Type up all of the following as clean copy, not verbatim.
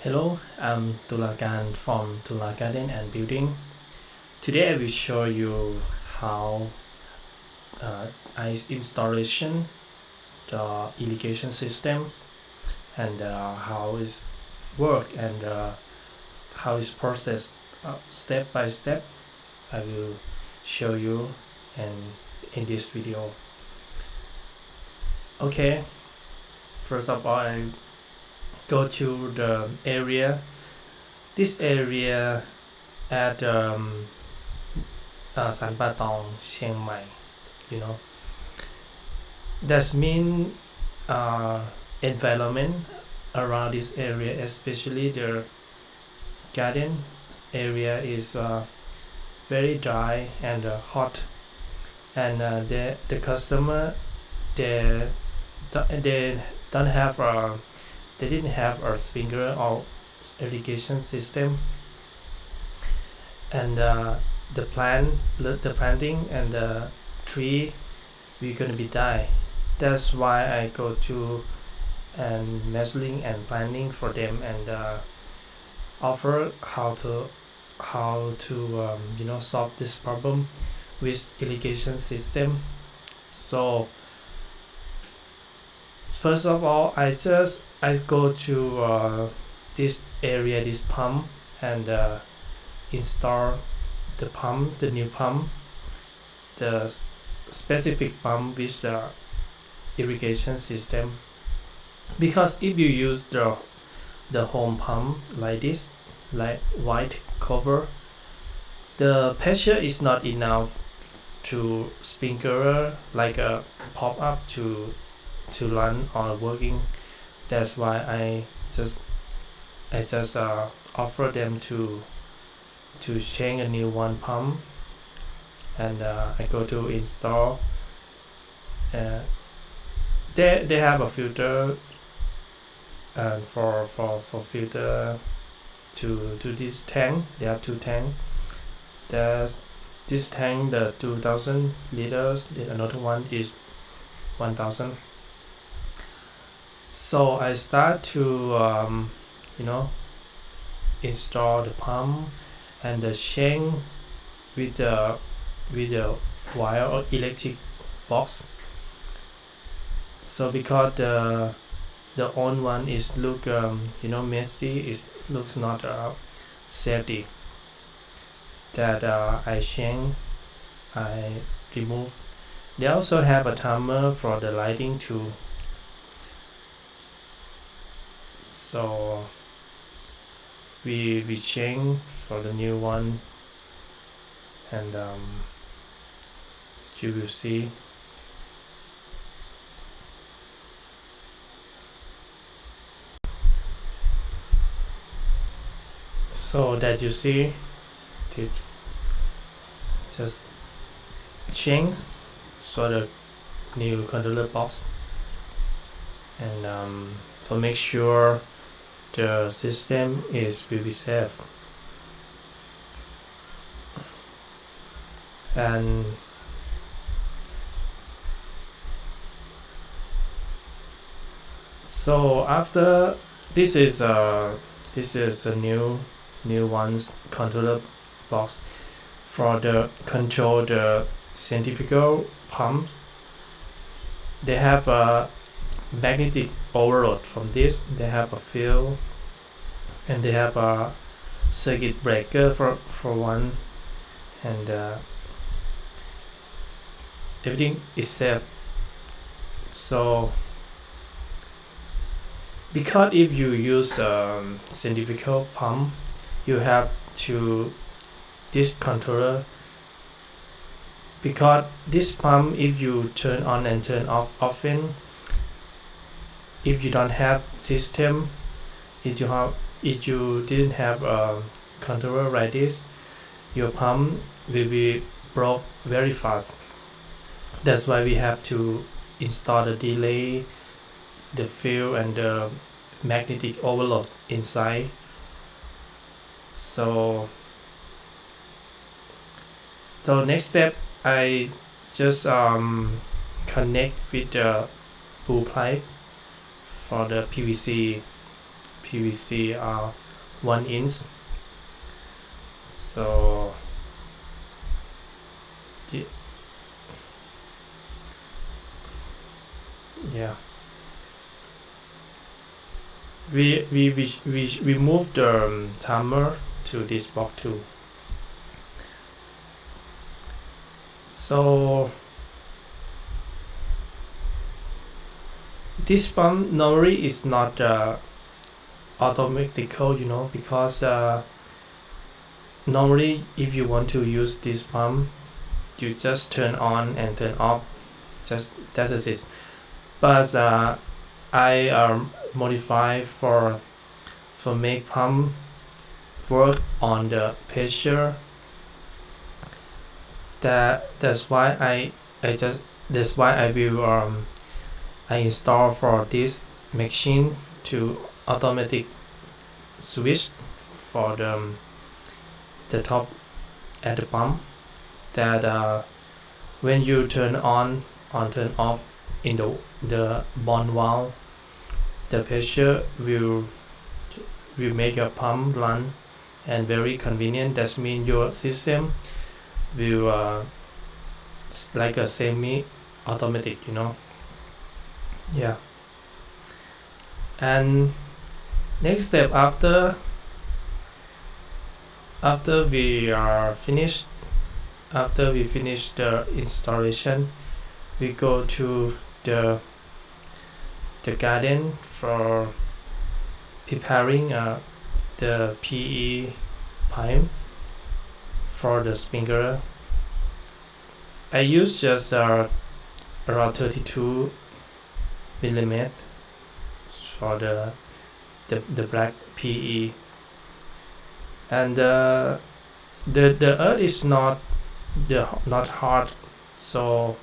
Hello, I'm Tulakan from Tula Garden and Building. Today I will show you how I installation the irrigation system and how it's work and how it's processed step by step. I will show you in this video. Okay, first of all I go to the area. This area at San Patong, Chiang Mai, that mean environment around this area, especially the garden area, is very dry and hot, and the customer they don't have they didn't have a sprinkler or irrigation system, and the planting and the tree we're gonna be die. That's why I go to and measuring and planning for them and offer how to solve this problem with irrigation system. So first of all I go to this area, this pump, and install the new pump, the specific pump with the irrigation system. Because if you use the home pump like this, like white cover, the pressure is not enough to sprinkler like a pop-up to run or working. That's why I just offer them to change a new one pump, and I go to install. They have a filter, and for filter to this tank. They have two tank. There's this tank, the 2000 liters. The another one is 1000. So I start to install the pump and the chain with the wire or electric box. So because the old one is look messy, it looks not safety, that I change, I remove. They also have a timer for the lighting too. So we change for the new one, and you will see. So that you see it just change for the new controller box, and for make sure the system will be safe. And so after this is a new one's controller box for the control the centrifugal pump. They have a magnetic overload from this. They have a field, and they have a circuit breaker for one, and everything is safe. So because if you use centrifugal pump, you have to this controller, because this pump, if you turn on and turn off often, if you don't have system, if you didn't have a controller like this, your pump will be broke very fast. That's why we have to install the delay, the field, and the magnetic overload inside. So next step, I just connect with the blue pipe for the PVC PVC 1 inch. So yeah, we moved the timer to this box too. So this pump normally is not automatical, because normally if you want to use this pump, you just turn on and turn off, just that's it. But I modify for make pump work on the pressure. That's why I will I install for this machine to automatic switch for the top at the pump, that when you turn on turn off in the bond valve, the pressure will make your pump run, and very convenient. That means your system will like a semi automatic, yeah. And next step, after we are finished, after we finish the installation, we go to the garden for preparing the PE pipe for the sprinkler. I use just around 32 millimeter for the black PE, and the earth is not hard, so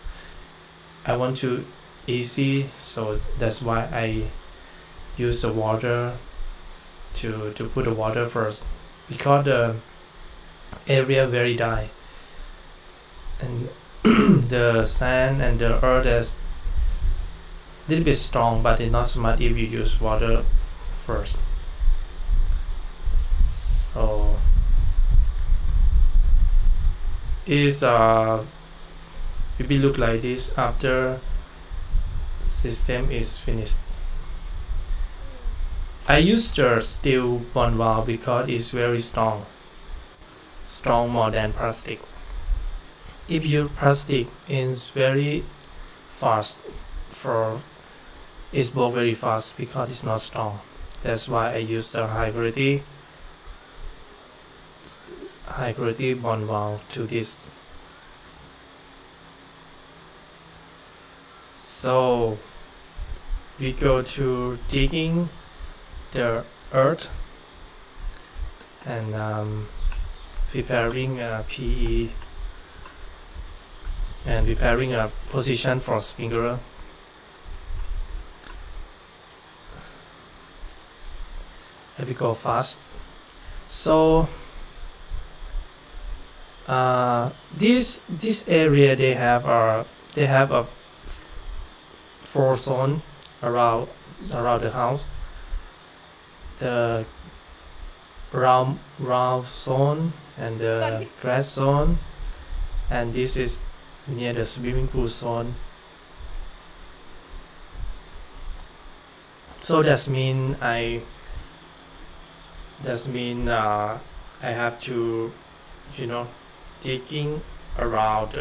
I want to easy, so that's why I use the water to put the water first, because the area very dry, and the sand and the earth is a little bit strong, but it's not so much if you use water first. So is it will look like this after system is finished. I use the steel bond valve because it's very strong more than plastic. If you plastic, is very fast it's broke very fast because it's not strong. That's why I use the high quality bond valve to this. So we go to digging the earth and preparing a PE and preparing a position for sprinkler. Let me go fast. So this area they have a 4 zone around the house. The round zone and the grass zone, and this is near the swimming pool zone. So that mean I have to digging around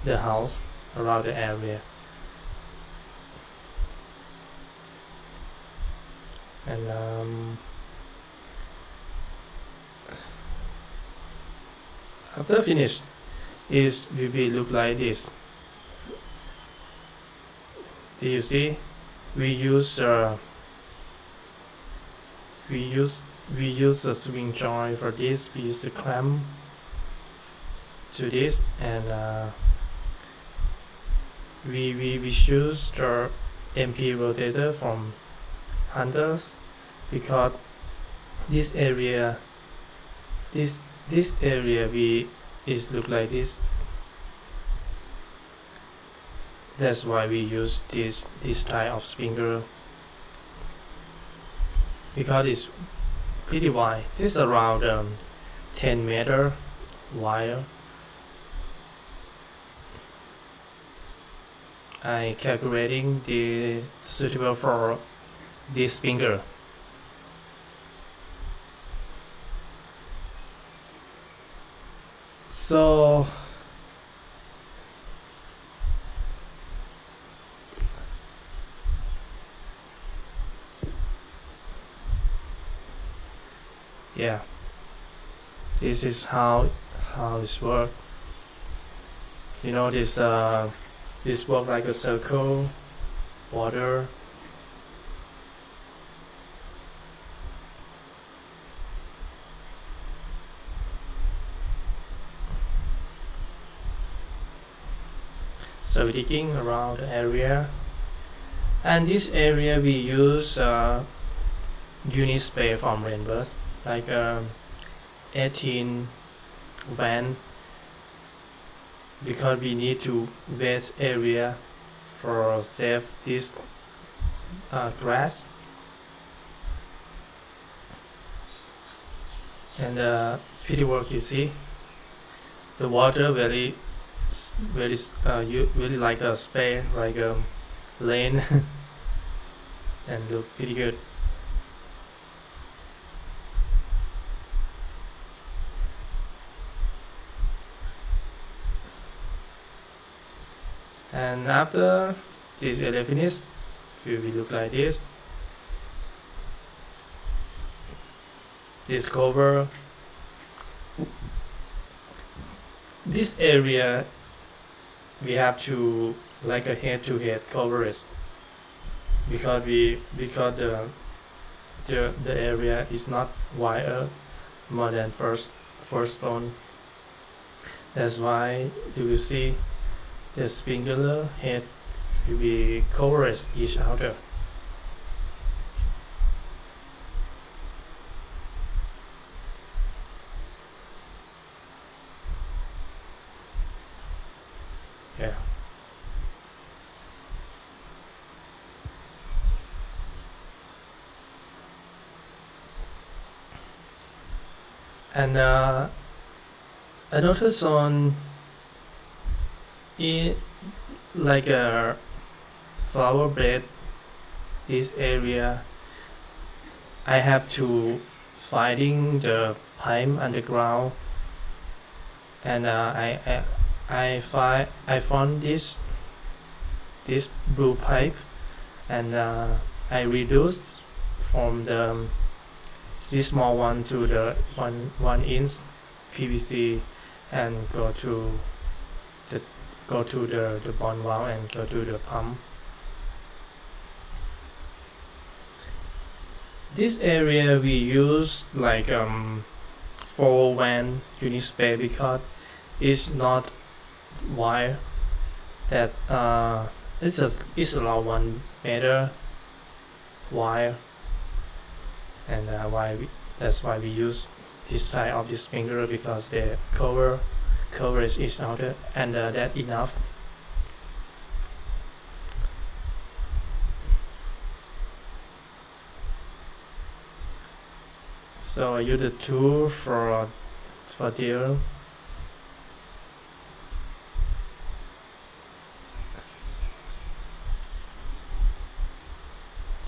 the house, around the area, and after finished is will be look like this. Do you see? We use a swing joint for this. We use a clamp to this, and we choose the MP rotator from Hunters, because this area we is look like this. That's why we use this type of sprinkler. because it's pretty wide. This is around 10-meter wire. I calculating the suitable for this finger. So yeah, this is how it works. You know, this work like a circle, water. So digging around the area, and this area we use unit spray from Rainburst, like 18 van, because we need to wet area for save this grass. And pretty work, you see the water very really like a spray, like a lane and look pretty good. And after this area finished, it will look like this. This cover, this area we have to like a head-to-head coverage, because the area is not wider more than first stone. That's why you will see the sprinkler head will be covered each other. Yeah. And I noticed on it like a flower bed, this area I have to finding the pipe underground, and I found this blue pipe, and I reduced from this small one to the 1 inch PVC, and go to the bond valve and go to the pump. This area we use like 4 van unit spray, because it's not wire that it's around 1 meter wire, and that's why we use this side of this finger, because the coverage is out there, and that enough. So I use the tool for deal.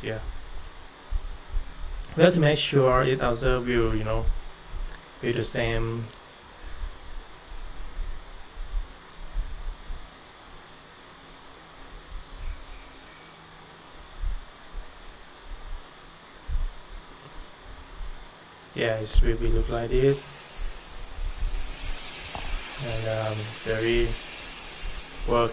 Yeah. We have to make sure it also will, be the same. Yeah, it will look like this, and very work.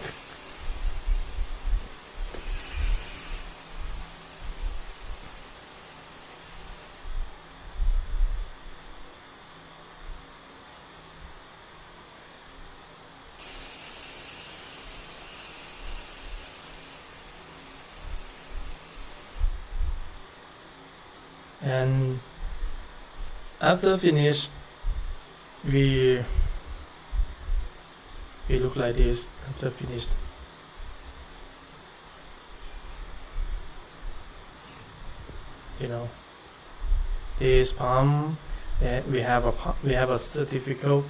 And after finish, we look like this after finished. this pump, we have a certificate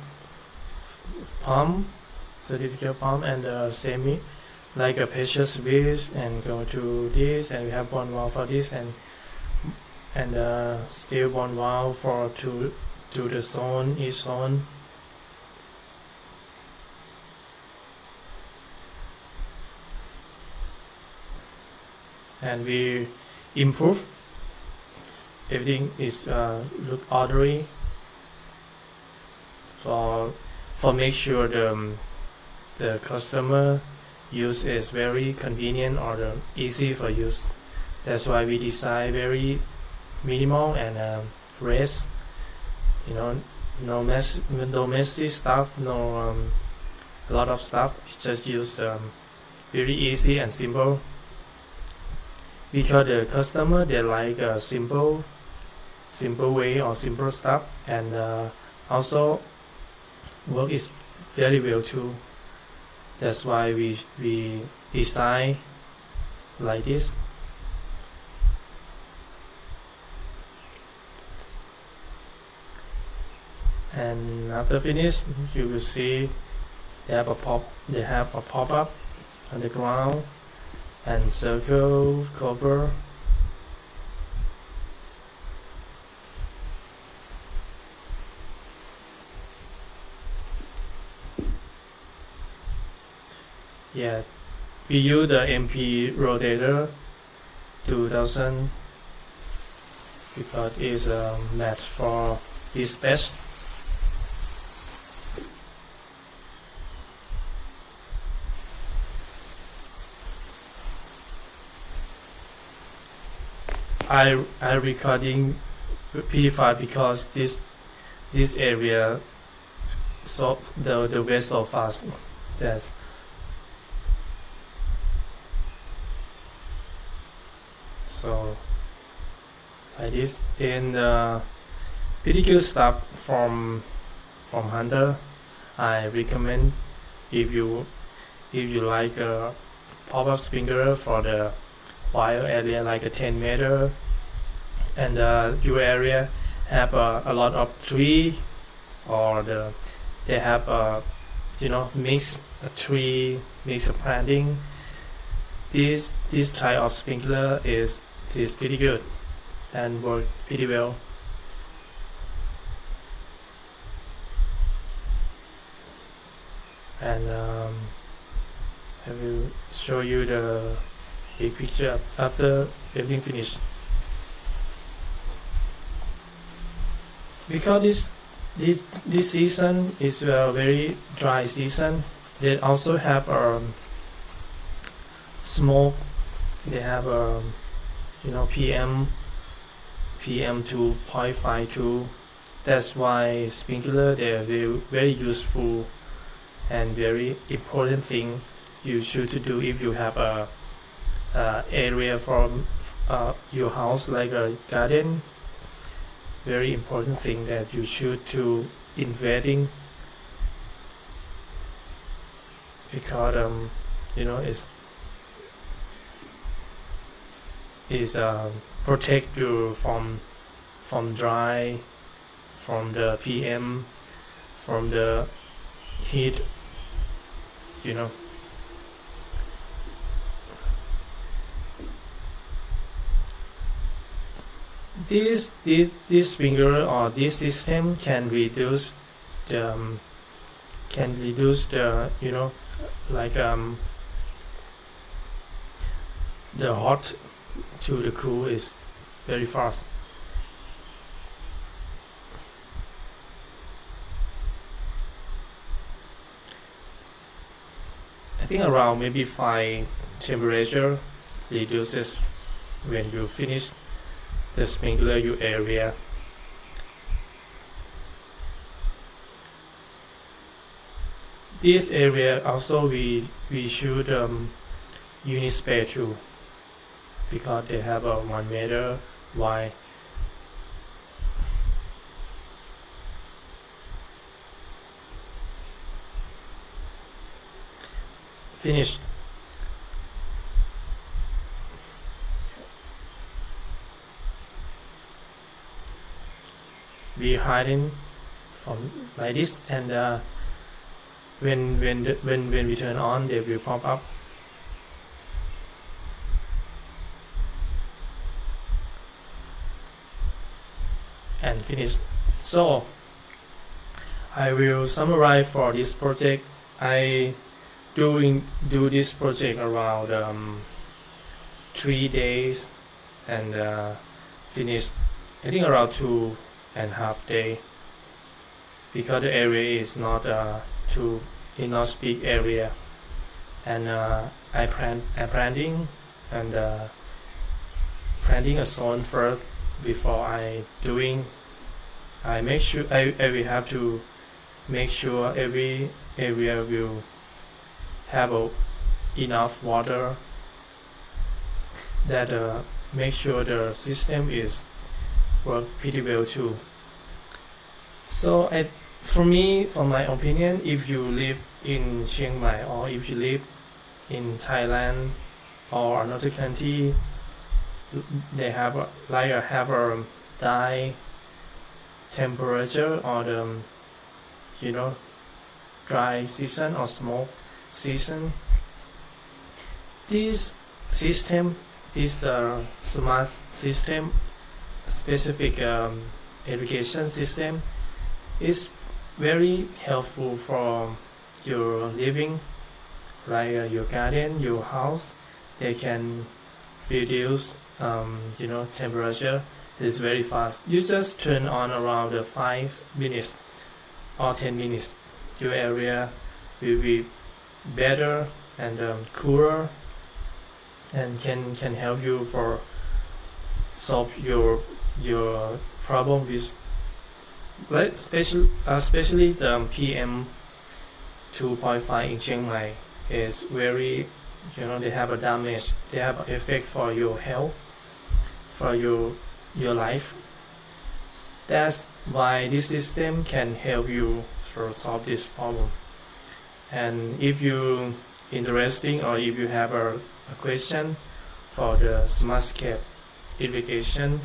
pump and a semi, like a pressure switch, and go to this, and we have one valve for this, and still one valve for to the zone, each zone. And we improve everything is look orderly for make sure the customer use is very convenient or easy for use. That's why we design very minimal and rest, no messy stuff, no a lot of stuff. Just use very easy and simple, because the customer, they like a simple way or simple stuff, and also work is very well too. That's why we design like this. And after finish, you will see they have a pop-up on the ground and circle cover. Yeah, we use the MP rotator 2000 because it's a match for this best. I recording P5 because this area, so the way so fast. That's so like this. And pretty good stuff from Hunter. I recommend if you like a pop-up sprinkler for the wire area, like a 10 meter, and your area have a lot of tree, or they have mix a tree, mix a planting. This type of sprinkler is pretty good and work pretty well. And I will show you the big picture after everything finished. Because this season is a very dry season, they also have smoke. They have PM 2.52. That's why sprinkler, they are very, very useful and very important thing you should to do if you have a area from your house, like a garden. Very important thing that you should to investing, because is protect you from dry, from the PM, from the heat, This sprinkler or this system can reduce the the hot to the cool is very fast. I think around maybe 5 temperature reduces when you finish the sprinkler your area. This area also we should unit spare too, because they have a 1 meter wide. Finished. be hiding from like this, and when we turn on, they will pop up. And finish. So I will summarize for this project. I do this project around 3 days, and finish I think around 2.5 days, because the area is not too not big area, and I planting and planting a zone first before I make sure I will have to make sure every area will have enough water, that make sure the system is work pretty well too. So for my opinion, if you live in Chiang Mai, or if you live in Thailand or another country, they have a high temperature, or the dry season or smoke season. This system, this smart system, specific irrigation system, is very helpful for your living, like your garden, your house. They can reduce temperature. Is very fast. You just turn on around 5 minutes or 10 minutes. Your area will be better and cooler, and can help you for solve your problem with, like, especially the PM 2.5 in Chiang Mai is very, they have a damage, they have an effect for your health, for your life. That's why this system can help you to solve this problem. And if you interesting, or if you have a question for the smartscape irrigation,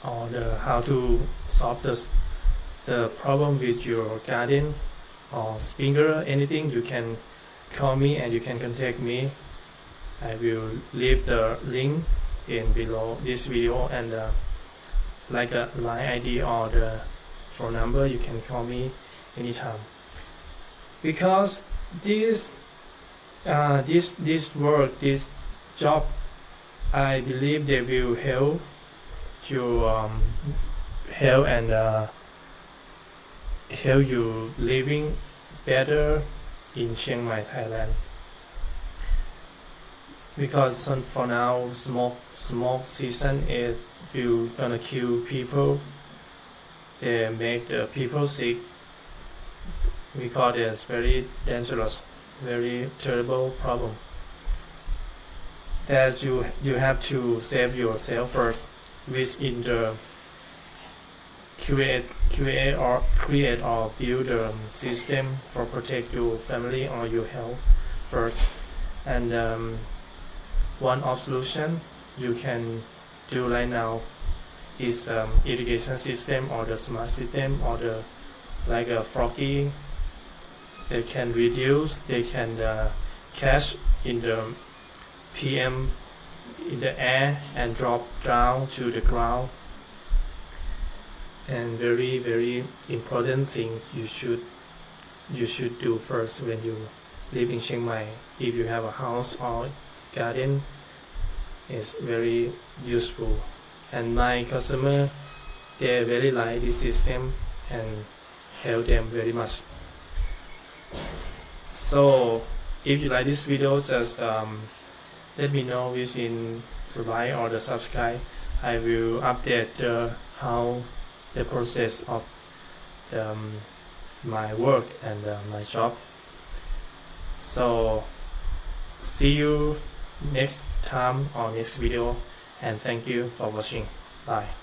or how to solve the problem with your garden or sprinkler, anything, you can call me and you can contact me. I will leave the link in below this video, and like a line ID or the phone number, you can call me anytime. Because this work, this job, I believe they will help you help and help you living better in Chiang Mai, Thailand. Because for now, smoke season is gonna kill people. They make the people sick, because it's very dangerous, very terrible problem. That you have to save yourself first, which in the create or build a system for protect your family or your health first. And one of solution you can do right now is irrigation system, or the smart system, or the like a froggy. They can reduce, they can catch in the PM in the air and drop down to the ground. And very, very important thing you should do first when you live in Chiang Mai, if you have a house or garden, is very useful. And my customer, they very like this system and help them very much. So if you like this video, just let me know within the like or the subscribe. I will update how the process of my work and my job. So see you next time on next video, and thank you for watching. Bye.